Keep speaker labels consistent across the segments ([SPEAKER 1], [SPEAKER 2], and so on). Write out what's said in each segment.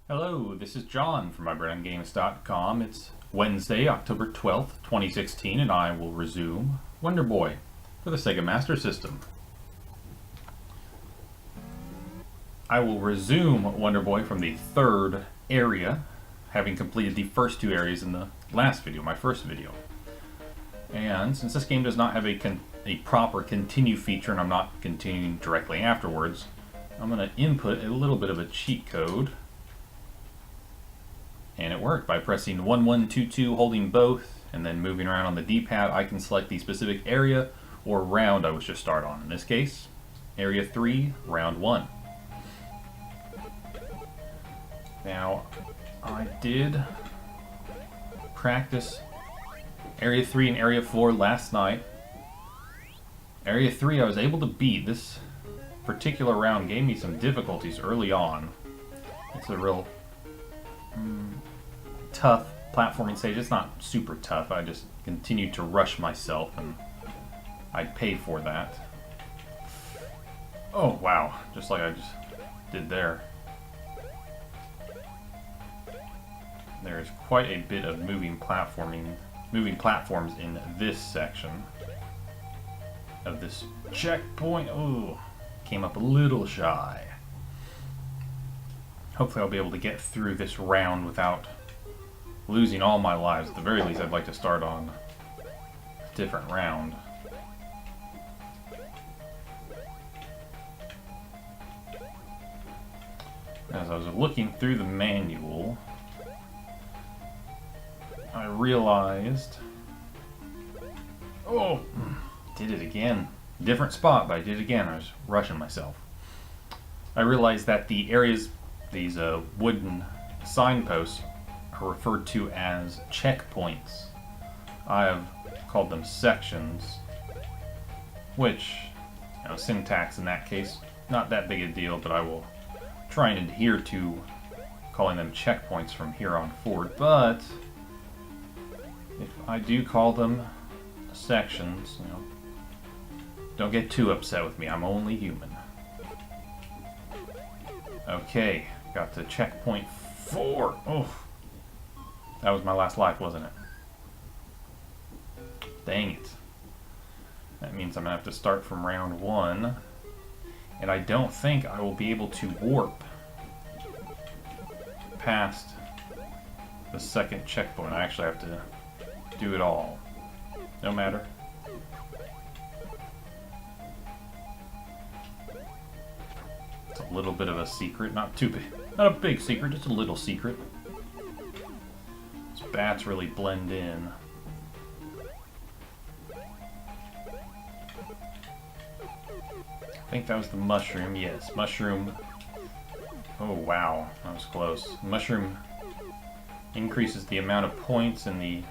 [SPEAKER 1] Hello, this is John from MyBrainGames.com. It's Wednesday, October 12th, 2016, and I will resume Wonder Boy for the Sega Master System. I will resume Wonder Boy from the third area, having completed the first two areas in the last video, my first video. And since this game does not have a proper continue feature and I'm not continuing directly afterwards, I'm going to input a little bit of a cheat code. And it worked. By pressing 1122, holding both, and then moving around on the D-pad, I can select the specific area or round I wish to start on. In this case, Area 3, Round 1. Now, I did practice Area 3 and Area 4 last night. Area 3 I was able to beat. This particular round gave me some difficulties early on. It's a real tough platforming stage. It's not super tough. I just continued to rush myself and I'd pay for that. Oh wow, just like I just did there. There's quite a bit of moving platforms in this section of this checkpoint. Oh, came up a little shy. Hopefully I'll be able to get through this round without losing all my lives. At the very least, I'd like to start on a different round. As I was looking through the manual, I realized... Oh! Did it again. Different spot, but I did it again. I was rushing myself. I realized that the areas, these wooden signposts, are referred to as checkpoints. I have called them sections, which, syntax in that case, not that big a deal, but I will try and adhere to calling them checkpoints from here on forward. But if I do call them sections, don't get too upset with me. I'm only human. Okay, got to checkpoint 4. Oh, that was my last life, wasn't it? Dang it. That means I'm going to have to start from round 1. And I don't think I will be able to warp past the second checkpoint. I actually have to do it all. No matter. It's a little bit of a secret. Not too big. Not a big secret, just a little secret. These bats really blend in. I think that was the mushroom. Yes, mushroom. Oh wow, that was close. Mushroom increases the amount of points and the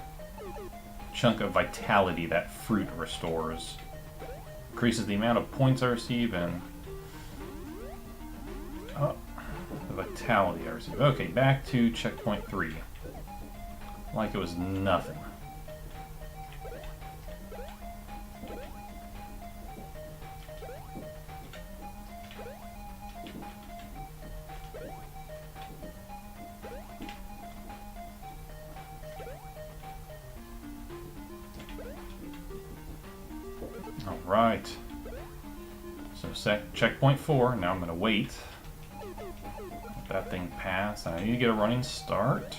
[SPEAKER 1] chunk of vitality that fruit restores. Increases the amount of points I receive and the vitality I receive. Okay, back to checkpoint 3. Like it was nothing. Alright. So checkpoint 4. Now I'm going to wait. Let that thing pass. I need to get a running start.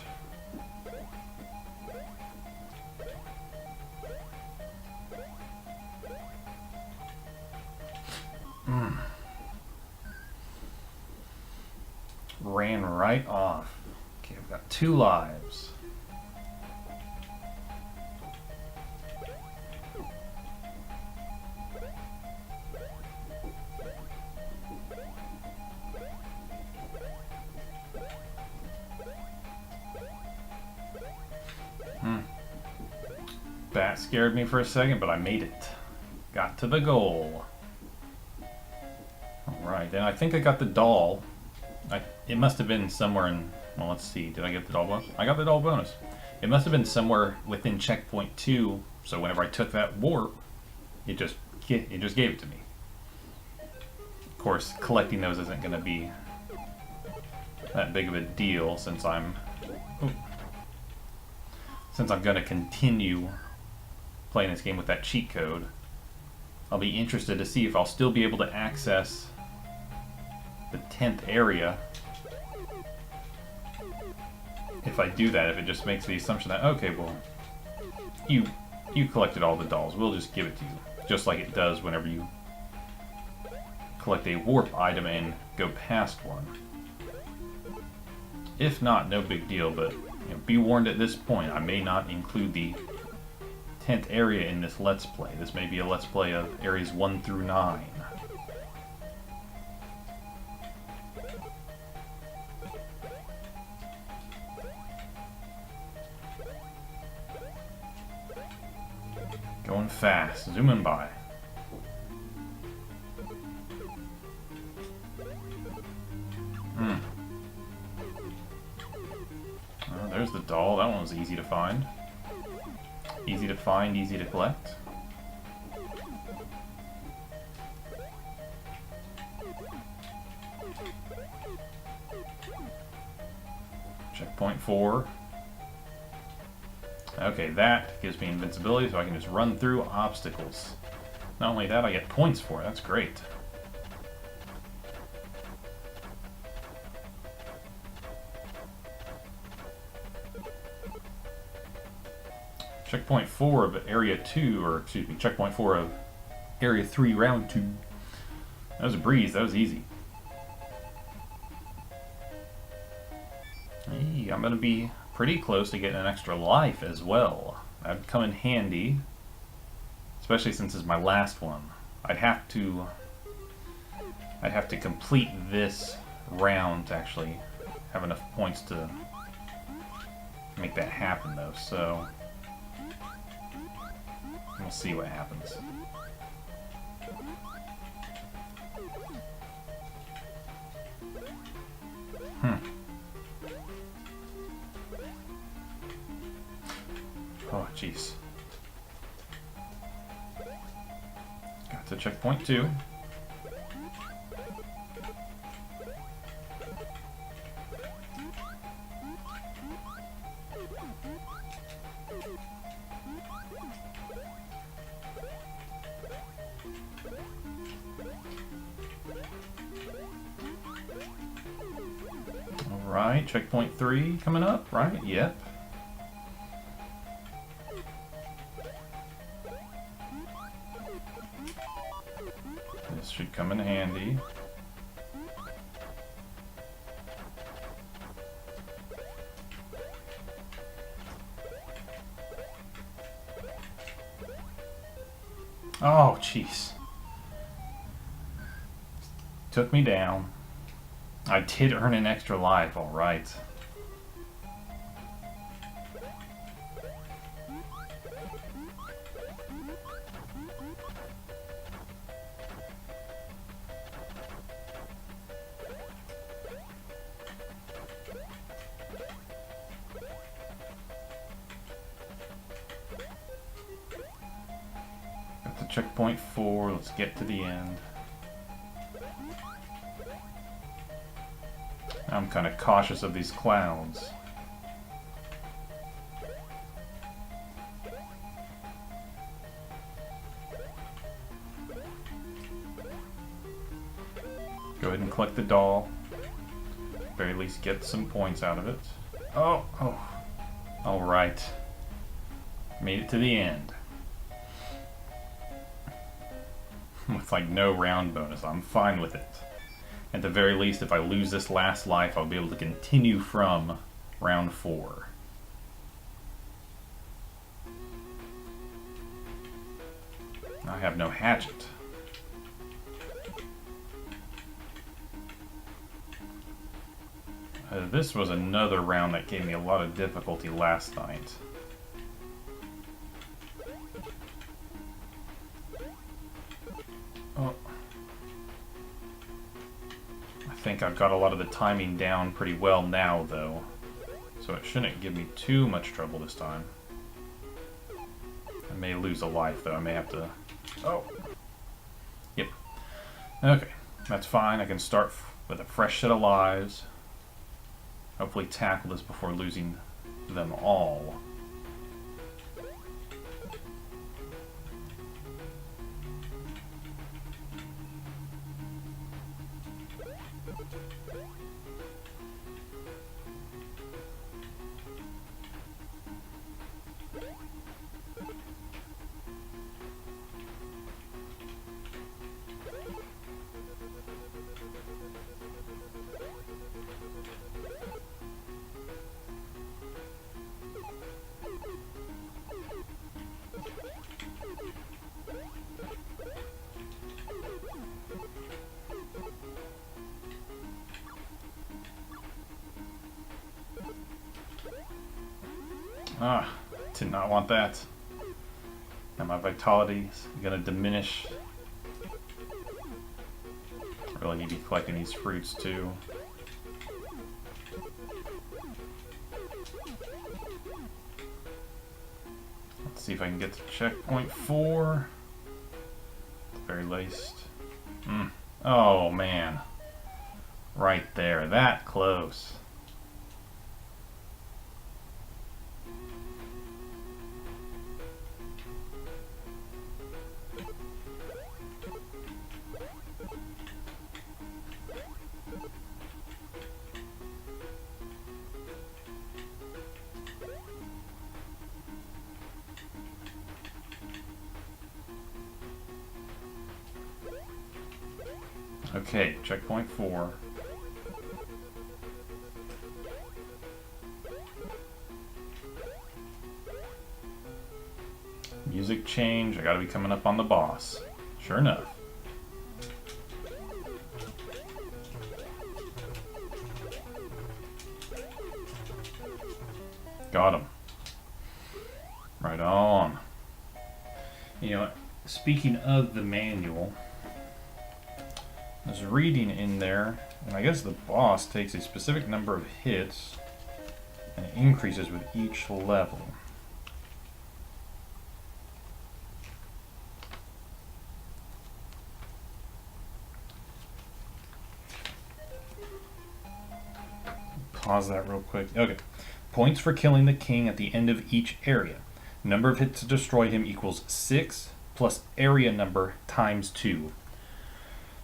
[SPEAKER 1] Ran right off. Okay, I've got 2 lives. That scared me for a second, but I made it. Got to the goal. Alright, and I think I got the doll. It must have been somewhere in... Well, let's see. Did I get the doll bonus? I got the doll bonus. It must have been somewhere within checkpoint 2, so whenever I took that warp, it just gave it to me. Of course, collecting those isn't going to be that big of a deal since I'm going to continue playing this game with that cheat code. I'll be interested to see if I'll still be able to access the 10th area. If I do that, if it just makes the assumption that, okay, well, you collected all the dolls, we'll just give it to you. Just like it does whenever you collect a warp item and go past one. If not, no big deal, but be warned at this point, I may not include the 10th area in this Let's Play. This may be a Let's Play of areas 1 through 9. Going fast, zooming by. Oh, there's the doll. That one was easy to find. Easy to find, easy to collect. Checkpoint 4. Okay, that gives me invincibility, so I can just run through obstacles. Not only that, I get points for it. That's great. Checkpoint 4 of Area 2, or excuse me, Checkpoint 4 of Area 3, Round 2. That was a breeze. That was easy. Hey, I'm going to be pretty close to getting an extra life as well. That'd come in handy, especially since it's my last one. I'd have to complete this round to actually have enough points to make that happen, though. So we'll see what happens. Oh, jeez. Got to checkpoint 2. Alright, checkpoint 3 coming up, right? Yep. This should come in handy. Oh, jeez. Took me down. I did earn an extra life, alright. Got to checkpoint 4, let's get to the end. I'm kind of cautious of these clouds. Go ahead and collect the doll. At the very least get some points out of it. Oh. Alright. Made it to the end. With like no round bonus, I'm fine with it. At the very least, if I lose this last life, I'll be able to continue from round 4. I have no hatchet. This was another round that gave me a lot of difficulty last night. Oh. I think I've got a lot of the timing down pretty well now, though. So it shouldn't give me too much trouble this time. I may lose a life, though. I may have to... Oh! Yep. Okay. That's fine. I can start with a fresh set of lives. hopefully tackle this before losing them all. Ah, did not want that. And my vitality is gonna diminish. Really need to be collecting these fruits too. Let's see if I can get to checkpoint 4. At the very least. Oh man. Right there, that close. Okay, checkpoint 4. Music change, I gotta be coming up on the boss. Sure enough. Got him. Right on. You know, speaking of the manual, I was reading in there, and I guess the boss takes a specific number of hits and it increases with each level. Pause that real quick. Okay. Points for killing the king at the end of each area. Number of hits to destroy him equals 6 plus area number times 2.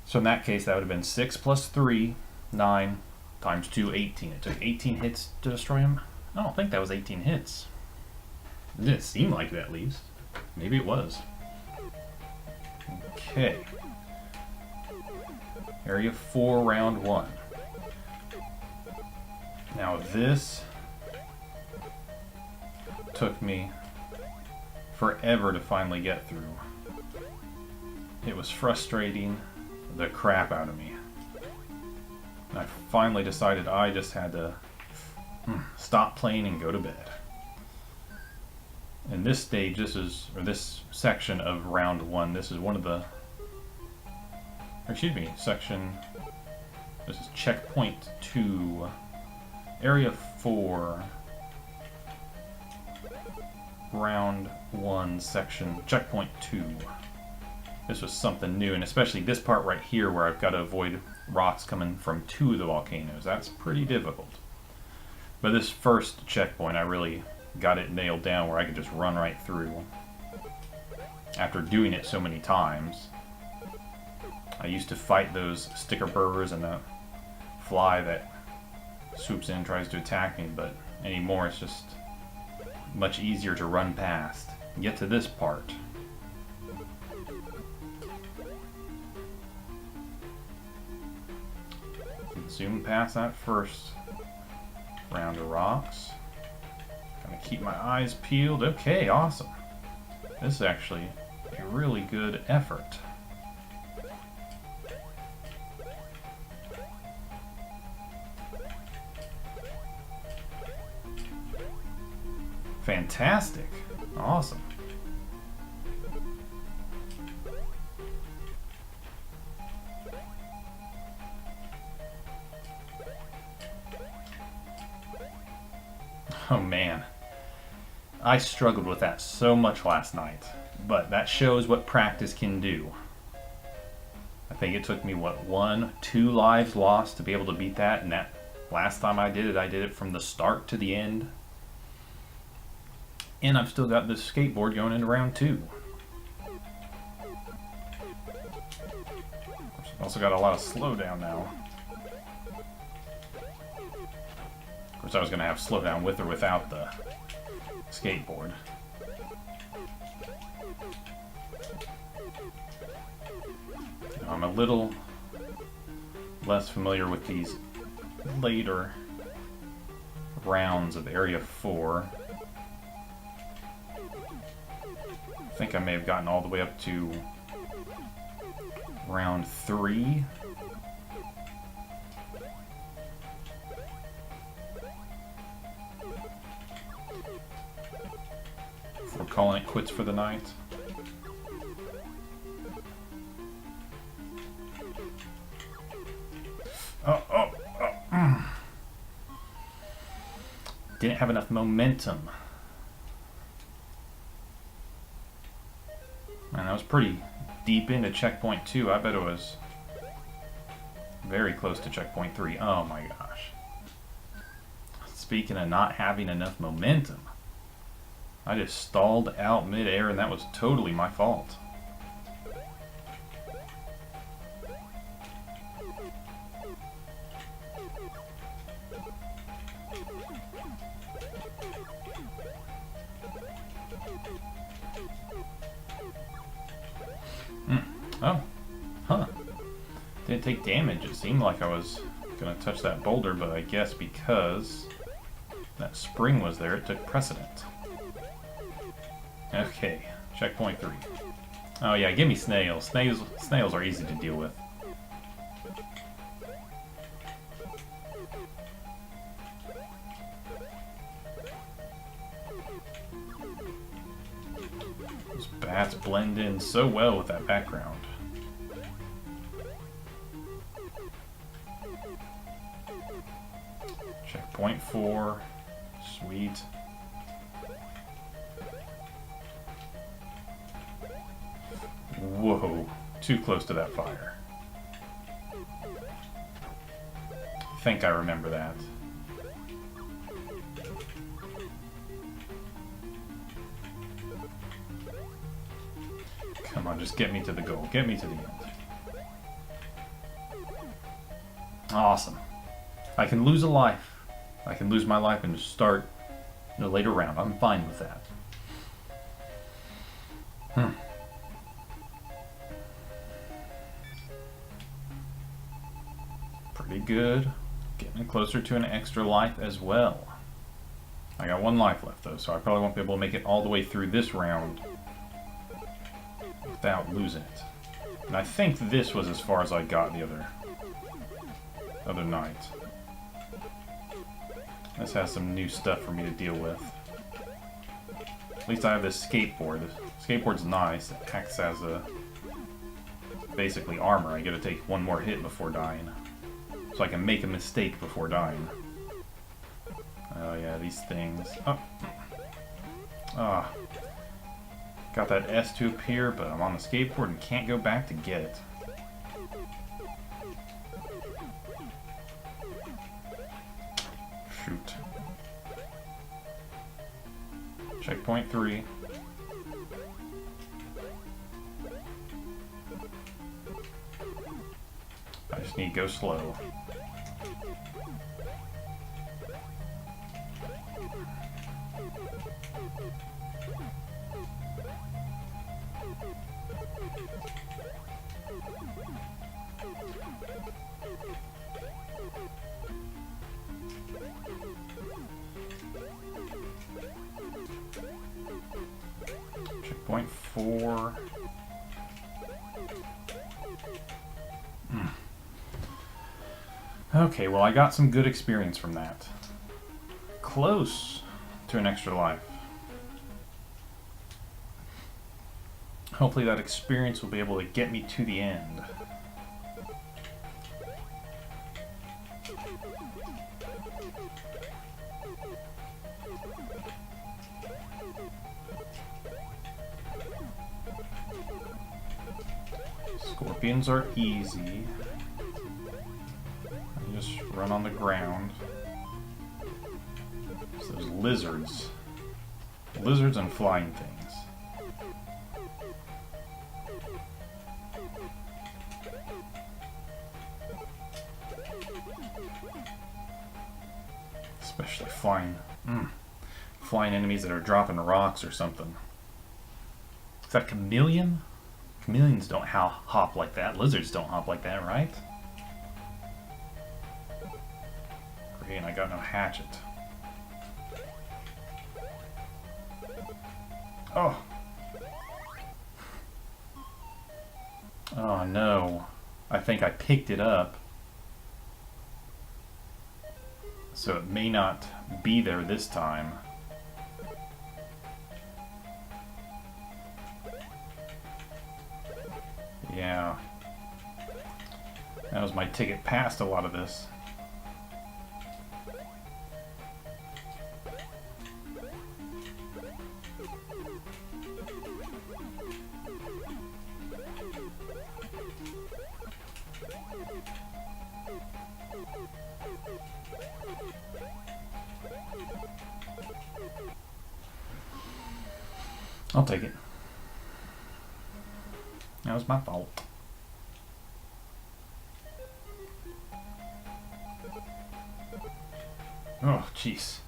[SPEAKER 1] So in that case, that would have been 6 plus 3, 9, times 2, 18. It took 18 hits to destroy him? I don't think that was 18 hits. It didn't seem like it, at least. Maybe it was. Okay. Area 4, round 1. Now this took me forever to finally get through. It was frustrating the crap out of me. And I finally decided I just had to stop playing and go to bed. In this stage, this section of round 1, this is one of the, this is checkpoint 2, area 4, round 1, section, checkpoint 2. This was something new, and especially this part right here where I've got to avoid rocks coming from 2 of the volcanoes. That's pretty difficult. But this first checkpoint, I really got it nailed down where I could just run right through. After doing it so many times. I used to fight those sticker burrs and the fly that swoops in and tries to attack me, but anymore it's just much easier to run past. Get to this part. Zoom past that first round of rocks. Gonna keep my eyes peeled. Okay, awesome. This is actually a really good effort. Fantastic. Awesome. Oh man, I struggled with that so much last night, but that shows what practice can do. I think it took me, what, 1, 2 lives lost to be able to beat that, and that Last time I did it from the start to the end. And I've still got this skateboard going into round 2. Also got a lot of slowdown now. Of course, I was going to have slowdown with or without the skateboard. I'm a little less familiar with these later rounds of Area 4. I think I may have gotten all the way up to round 3. Before calling it quits for the night. Didn't have enough momentum. Man, that was pretty deep into checkpoint 2. I bet it was very close to checkpoint 3. Oh my gosh. Speaking of not having enough momentum, I just stalled out mid-air and that was totally my fault. Oh, huh. Didn't take damage. It seemed like I was gonna touch that boulder, but I guess because that spring was there, it took precedent. Okay, checkpoint 3. Oh yeah, give me snails. Snails are easy to deal with. Those bats blend in so well with that background. Checkpoint 4. Sweet. Whoa, too close to that fire. I think I remember that. Come on, just get me to the goal. Get me to the end. Awesome. I can lose a life. I can lose my life and just start in a later round. I'm fine with that. Pretty good. Getting closer to an extra life as well. I got 1 life left though, so I probably won't be able to make it all the way through this round without losing it. And I think this was as far as I got the other night. This has some new stuff for me to deal with. At least I have this skateboard. The skateboard's nice. It acts as a basically armor. I gotta take 1 more hit before dying. So I can make a mistake before dying. Oh yeah, these things. Oh. Ah. Got that S to appear, but I'm on the skateboard and can't go back to get it. Shoot. Checkpoint 3. I just need to go slow. Checkpoint 4. Okay, well I got some good experience from that. Close to an extra life. Hopefully that experience will be able to get me to the end. Scorpions are easy. You just run on the ground. lizards. Lizards and flying things. Especially flying enemies that are dropping rocks or something. Is that a chameleon? Chameleons don't hop like that. Lizards don't hop like that, right? Great, and I got no hatchet. Oh! Oh no. I think I picked it up. So it may not be there this time. Yeah. That was my ticket past a lot of this. I'll take it. That was my fault. Oh, jeez.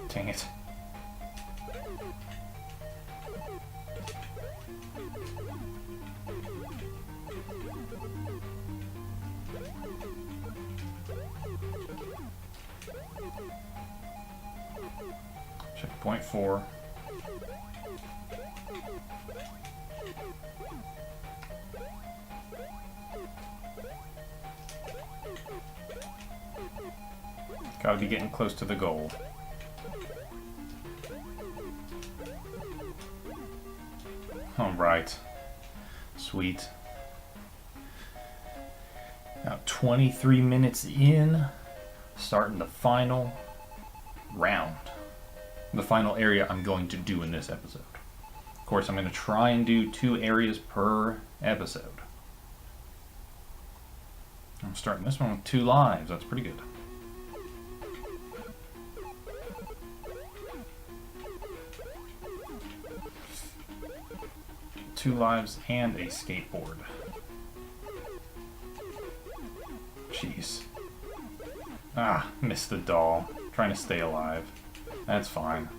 [SPEAKER 1] Dang it. Checkpoint 4. Gotta be getting close to the goal. Alright. Sweet. Now 23 minutes in, starting the final round. The final area I'm going to do in this episode. Of course, I'm going to try and do 2 areas per episode. I'm starting this one with 2 lives. That's pretty good. Two lives and a skateboard. Jeez. Ah, missed the doll. Trying to stay alive. That's fine.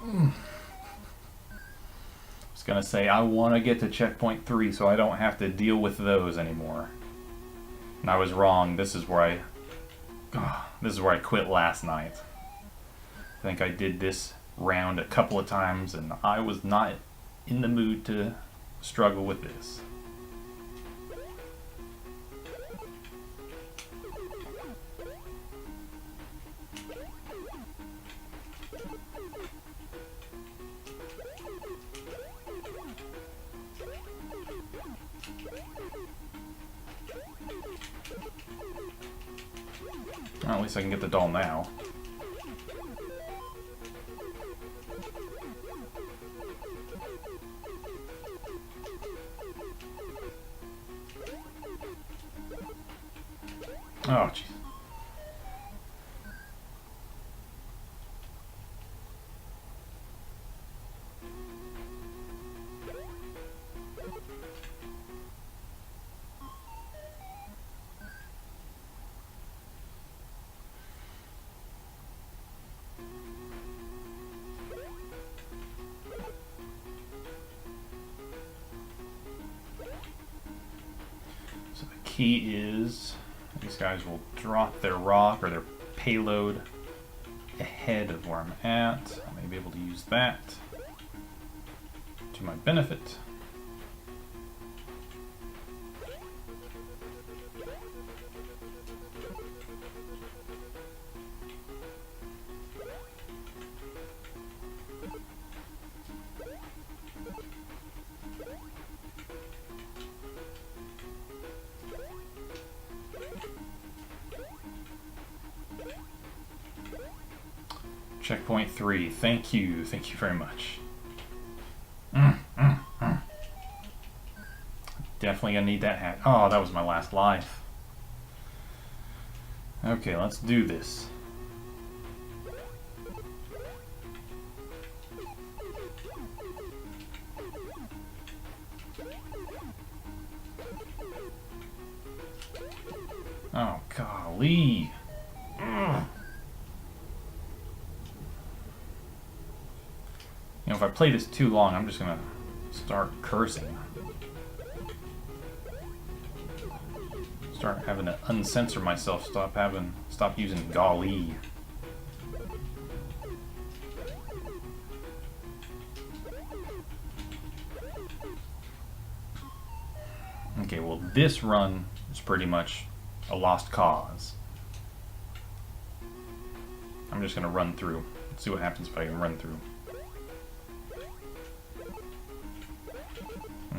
[SPEAKER 1] I was gonna say, I want to get to checkpoint 3 so I don't have to deal with those anymore. And I was wrong. This is where I quit last night. I think I did this round a couple of times and I was not in the mood to struggle with this. Well, at least I can get the doll now. Oh, jeez. So the key is these guys will drop their rock or their payload ahead of where I'm at. I may be able to use that to my benefit. Checkpoint 3. Thank you. Thank you very much. Definitely gonna need that hat. Oh, that was my last life. Okay, let's do this. Oh, golly. Ugh. You know, if I play this too long, I'm just gonna start cursing. Start having to uncensor myself. Stop using golly. Okay, well, this run is pretty much a lost cause. I'm just gonna run through. See what happens if I can run through.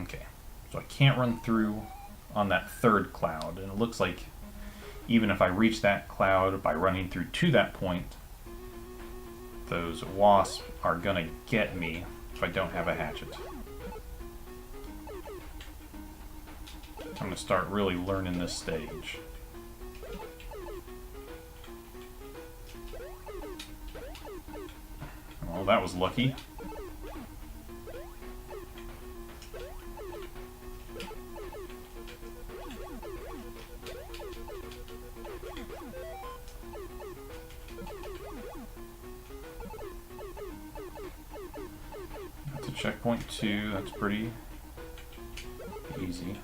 [SPEAKER 1] Okay, so I can't run through on that third cloud, and it looks like even if I reach that cloud by running through to that point, those wasps are gonna get me if I don't have a hatchet. I'm gonna start really learning this stage. Well, that was lucky. That's a checkpoint 2, that's pretty easy.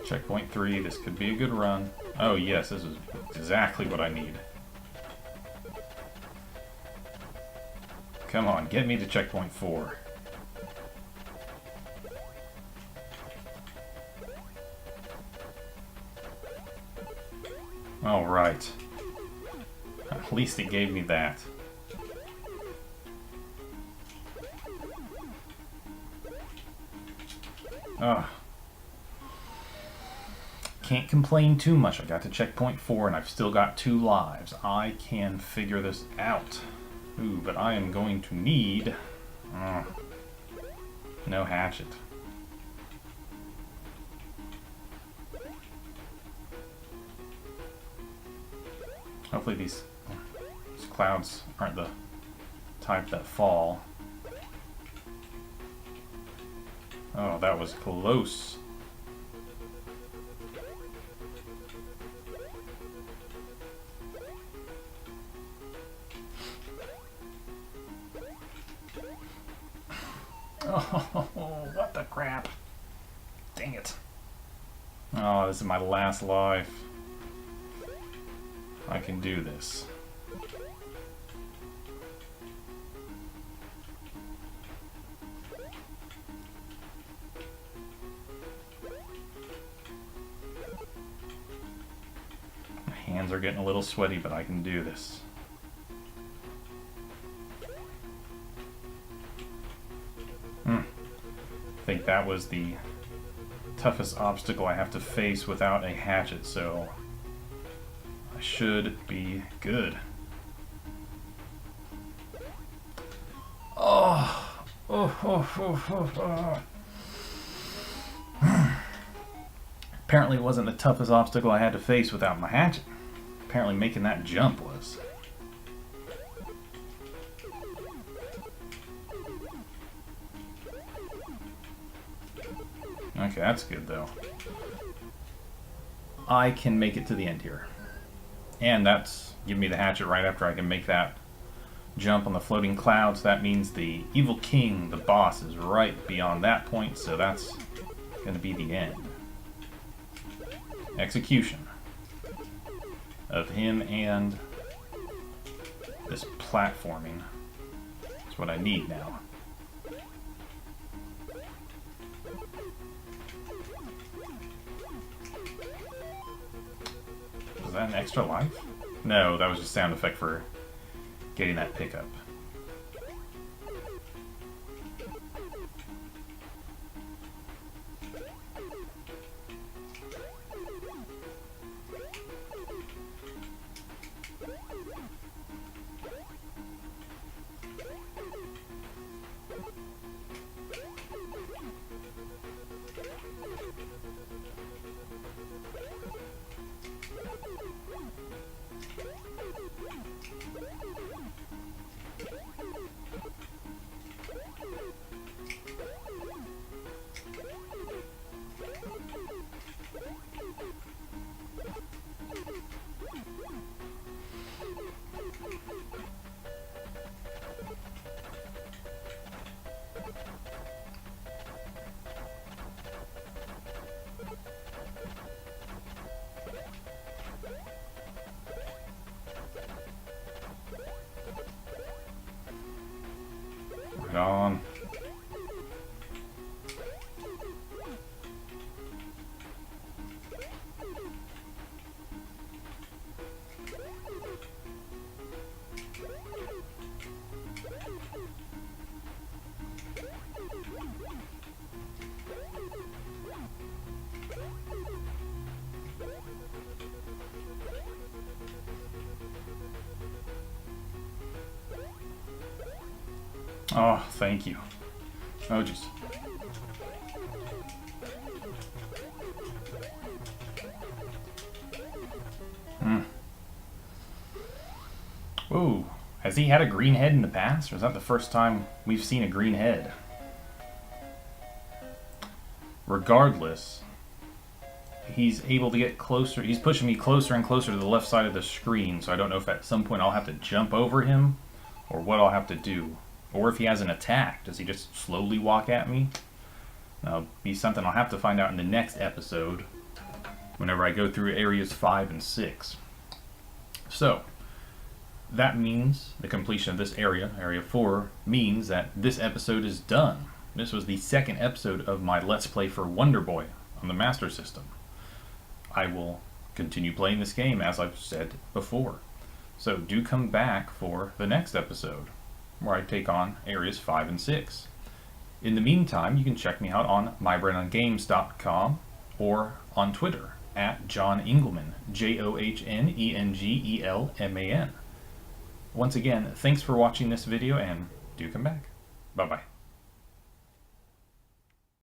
[SPEAKER 1] Checkpoint 3, this could be a good run. Oh yes, this is exactly what I need. Come on, get me to checkpoint 4. Alright. At least it gave me that. Ugh. Can't complain too much. I got to checkpoint 4 and I've still got 2 lives. I can figure this out. Ooh, but I am going to need... no hatchet. Hopefully these clouds aren't the type that fall. Oh, that was close. Oh, what the crap. Dang it. Oh, this is my last life. I can do this. hands are getting a little sweaty, but I can do this. I think that was the toughest obstacle I have to face without a hatchet, so I should be good. Apparently it wasn't the toughest obstacle I had to face without my hatchet. Apparently making that jump was. Okay, that's good though. I can make it to the end here. And that's giving me the hatchet right after I can make that jump on the floating clouds. That means the evil king, the boss, is right beyond that point, so that's going to be the end. Execution of him and this platforming. That's what I need now. Was that an extra life? No, that was just sound effect for getting that pickup. Right on. Oh, thank you. Oh, jeez. Whoa. Has he had a green head in the past, or is that the first time we've seen a green head? Regardless, he's able to get closer. He's pushing me closer and closer to the left side of the screen, so I don't know if at some point I'll have to jump over him, or what I'll have to do. Or if he has an attack, does he just slowly walk at me? That'll be something I'll have to find out in the next episode, whenever I go through areas 5 and 6. So, that means the completion of this area, area 4, means that this episode is done. This was the second episode of my Let's Play for Wonder Boy on the Master System. I will continue playing this game, as I've said before. So do come back for the next episode, where I take on areas 5 and 6. In the meantime, you can check me out on mybrainongames.com or on Twitter at John Engelman, JOHNENGELMAN. Once again, thanks for watching this video, and do come back. Bye-bye.